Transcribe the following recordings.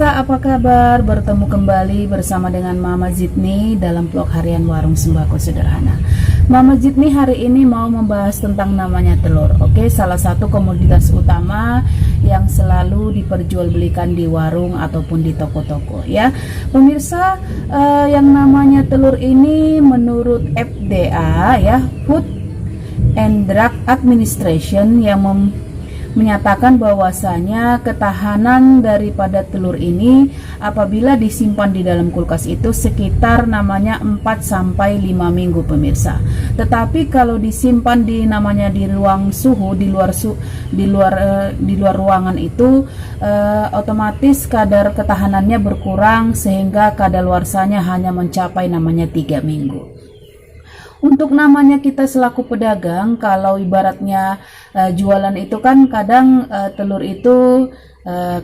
Apa kabar? Bertemu kembali bersama dengan Mama Zidni dalam vlog harian Warung Sembako Sederhana. Mama Zidni hari ini mau membahas tentang namanya telur. Oke, salah satu komoditas utama yang selalu diperjualbelikan di warung ataupun di toko-toko ya. Pemirsa, yang namanya telur ini menurut FDA ya, Food and Drug Administration yang menyatakan bahwasanya ketahanan daripada telur ini apabila disimpan di dalam kulkas itu sekitar namanya 4-5 minggu pemirsa. Tetapi kalau disimpan di namanya di ruang suhu di luar ruangan itu otomatis kadar ketahanannya berkurang sehingga kadaluarsanya hanya mencapai namanya 3 minggu. Untuk namanya kita selaku pedagang, kalau ibaratnya jualan itu kan kadang telur itu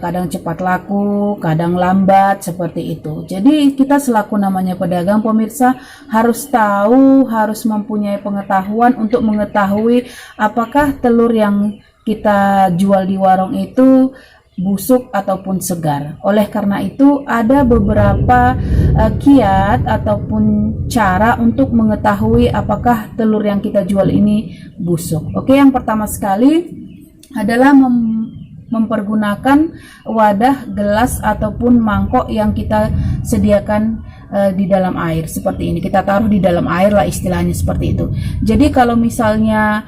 kadang cepat laku, kadang lambat seperti itu. Jadi kita selaku namanya pedagang pemirsa harus tahu, harus mempunyai pengetahuan untuk mengetahui apakah telur yang kita jual di warung itu busuk ataupun segar. Oleh karena itu ada beberapa kiat ataupun cara untuk mengetahui apakah telur yang kita jual ini busuk. Oke, yang pertama sekali adalah mempergunakan wadah, gelas ataupun mangkok yang kita sediakan di dalam air seperti ini. Kita taruh di dalam air lah istilahnya seperti itu. Jadi kalau misalnya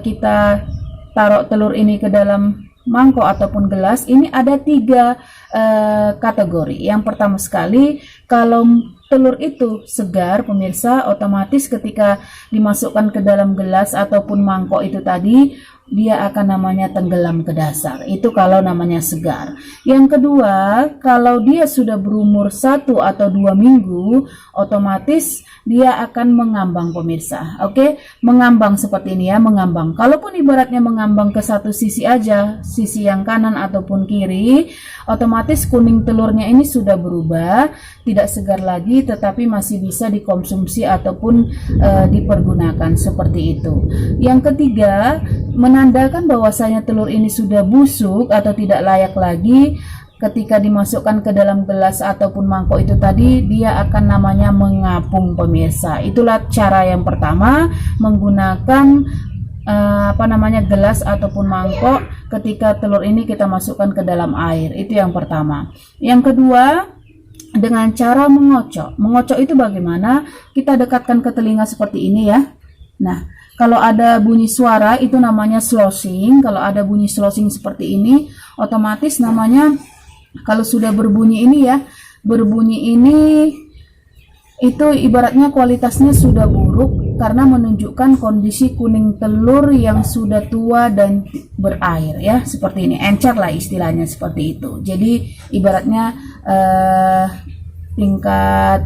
kita taruh telur ini ke dalam mangkok ataupun gelas, ini ada 3 kategori. Yang pertama sekali, kalau telur itu segar pemirsa, otomatis ketika dimasukkan ke dalam gelas ataupun mangkok itu tadi, dia akan namanya tenggelam ke dasar. Itu kalau namanya segar. Yang kedua, kalau dia sudah berumur 1 atau 2 minggu, otomatis dia akan mengambang pemirsa. Oke, mengambang seperti ini ya, mengambang. Kalaupun ibaratnya mengambang ke satu sisi aja, sisi yang kanan ataupun kiri, otomatis kuning telurnya ini sudah berubah, tidak segar lagi, tetapi masih bisa dikonsumsi ataupun dipergunakan seperti itu. Yang ketiga, menandakan bahwasanya telur ini sudah busuk atau tidak layak lagi ketika dimasukkan ke dalam gelas ataupun mangkok itu tadi, dia akan namanya mengapung pemirsa. Itulah cara yang pertama, menggunakan gelas ataupun mangkok ketika telur ini kita masukkan ke dalam air. Itu yang pertama. Yang kedua, dengan cara mengocok. Mengocok itu bagaimana? Kita dekatkan ke telinga seperti ini ya. Nah, kalau ada bunyi suara itu namanya sloshing. Kalau ada bunyi sloshing seperti ini, otomatis namanya kalau sudah berbunyi ini ya, berbunyi ini itu ibaratnya kualitasnya sudah buruk karena menunjukkan kondisi kuning telur yang sudah tua dan berair ya, seperti ini, encer lah istilahnya seperti itu. Jadi ibaratnya tingkat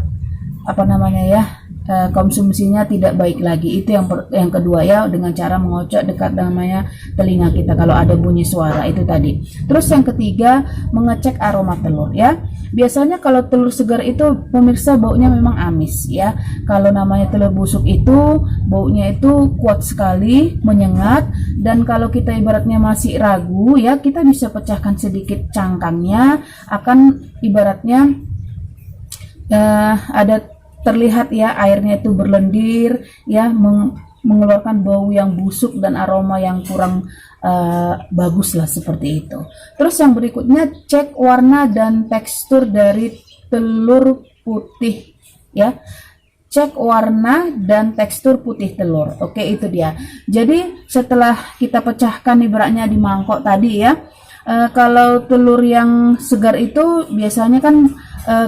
konsumsinya tidak baik lagi. Itu yang kedua ya, dengan cara mengocok dekat namanya telinga kita kalau ada bunyi suara itu tadi. Terus yang ketiga, mengecek aroma telur ya. Biasanya kalau telur segar itu pemirsa baunya memang amis ya. Kalau namanya telur busuk itu baunya itu kuat sekali, menyengat, dan kalau kita ibaratnya masih ragu ya, kita bisa pecahkan sedikit cangkangnya, akan ibaratnya ada terlihat ya airnya itu berlendir ya, mengeluarkan bau yang busuk dan aroma yang kurang bagus lah seperti itu. Terus yang berikutnya, cek warna dan tekstur dari telur putih ya. Cek warna dan tekstur putih telur. Oke, itu dia. Jadi setelah kita pecahkan ibaratnya di mangkok tadi ya, kalau telur yang segar itu biasanya kan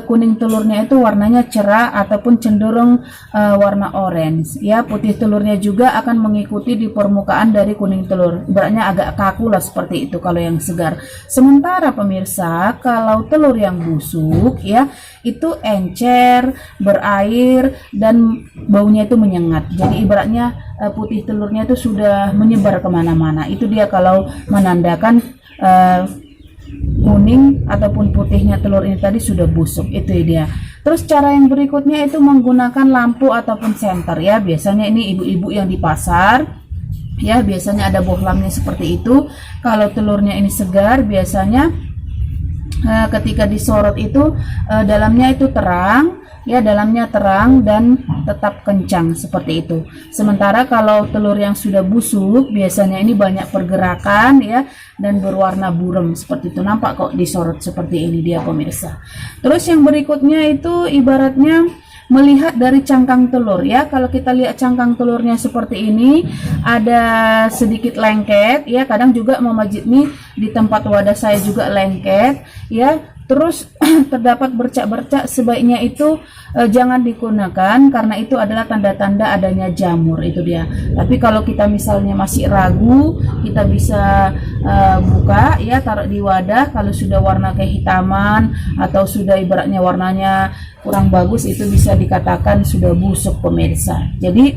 kuning telurnya itu warnanya cerah ataupun cenderung warna orange ya. Putih telurnya juga akan mengikuti di permukaan dari kuning telur, ibaratnya agak kaku lah seperti itu kalau yang segar. Sementara pemirsa, kalau telur yang busuk ya, itu encer, berair, dan baunya itu menyengat. Jadi ibaratnya putih telurnya itu sudah menyebar kemana-mana. Itu dia kalau menandakan kuning ataupun putihnya telur ini tadi sudah busuk. Itu dia. Terus cara yang berikutnya itu menggunakan lampu ataupun senter ya. Biasanya ini ibu-ibu yang di pasar ya, biasanya ada bohlamnya seperti itu. Kalau telurnya ini segar, biasanya ketika disorot itu dalamnya itu terang, ya, dalamnya terang dan tetap kencang seperti itu. Sementara kalau telur yang sudah busuk biasanya ini banyak pergerakan, ya, dan berwarna buram seperti itu. Nampak kok disorot seperti ini dia pemirsa. Terus yang berikutnya itu ibaratnya melihat dari cangkang telur, ya. Kalau kita lihat cangkang telurnya seperti ini, ada sedikit lengket, ya. Kadang juga Mama Jitni di tempat wadah saya juga lengket, ya. Terus terdapat bercak-bercak, sebaiknya itu jangan digunakan karena itu adalah tanda-tanda adanya jamur, itu dia. Tapi kalau kita misalnya masih ragu, kita bisa buka, ya, taruh di wadah. Kalau sudah warna kehitaman atau sudah ibaratnya warnanya kurang bagus, itu bisa dikatakan sudah busuk pemirsa. Jadi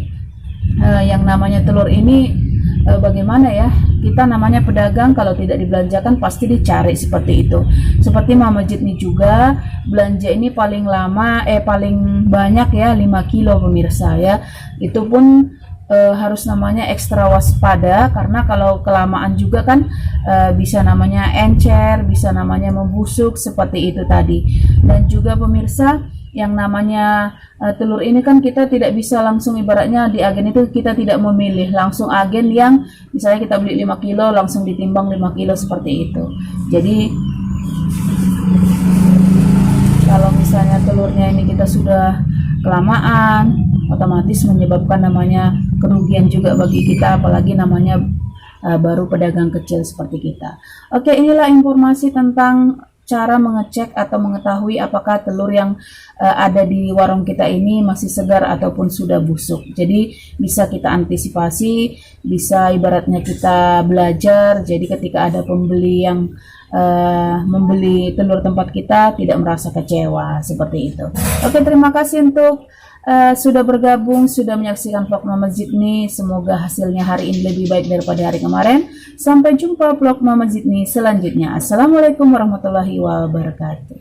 yang namanya telur ini bagaimana ya, kita namanya pedagang, kalau tidak dibelanjakan pasti dicari seperti itu. Seperti Mama Jitni juga belanja ini paling lama paling banyak ya 5 kilo pemirsa, ya. Itu pun harus namanya ekstra waspada karena kalau kelamaan juga kan bisa namanya encer, bisa namanya membusuk seperti itu tadi. Dan juga pemirsa, yang namanya telur ini kan kita tidak bisa langsung, ibaratnya di agen itu kita tidak memilih langsung agen yang misalnya kita beli 5 kilo langsung ditimbang 5 kilo seperti itu. Jadi kalau misalnya telurnya ini kita sudah kelamaan, otomatis menyebabkan namanya kerugian juga bagi kita, apalagi namanya baru pedagang kecil seperti kita. Oke, inilah informasi tentang cara mengecek atau mengetahui apakah telur yang ada di warung kita ini masih segar ataupun sudah busuk. Jadi bisa kita antisipasi, bisa ibaratnya kita belajar. Jadi ketika ada pembeli yang membeli telur tempat kita tidak merasa kecewa seperti itu. Oke, terima kasih untuk sudah bergabung, sudah menyaksikan vlog Mama Jitni. Semoga hasilnya hari ini lebih baik daripada hari kemarin. Sampai jumpa vlog Mama Jitni selanjutnya. Assalamualaikum warahmatullahi wabarakatuh.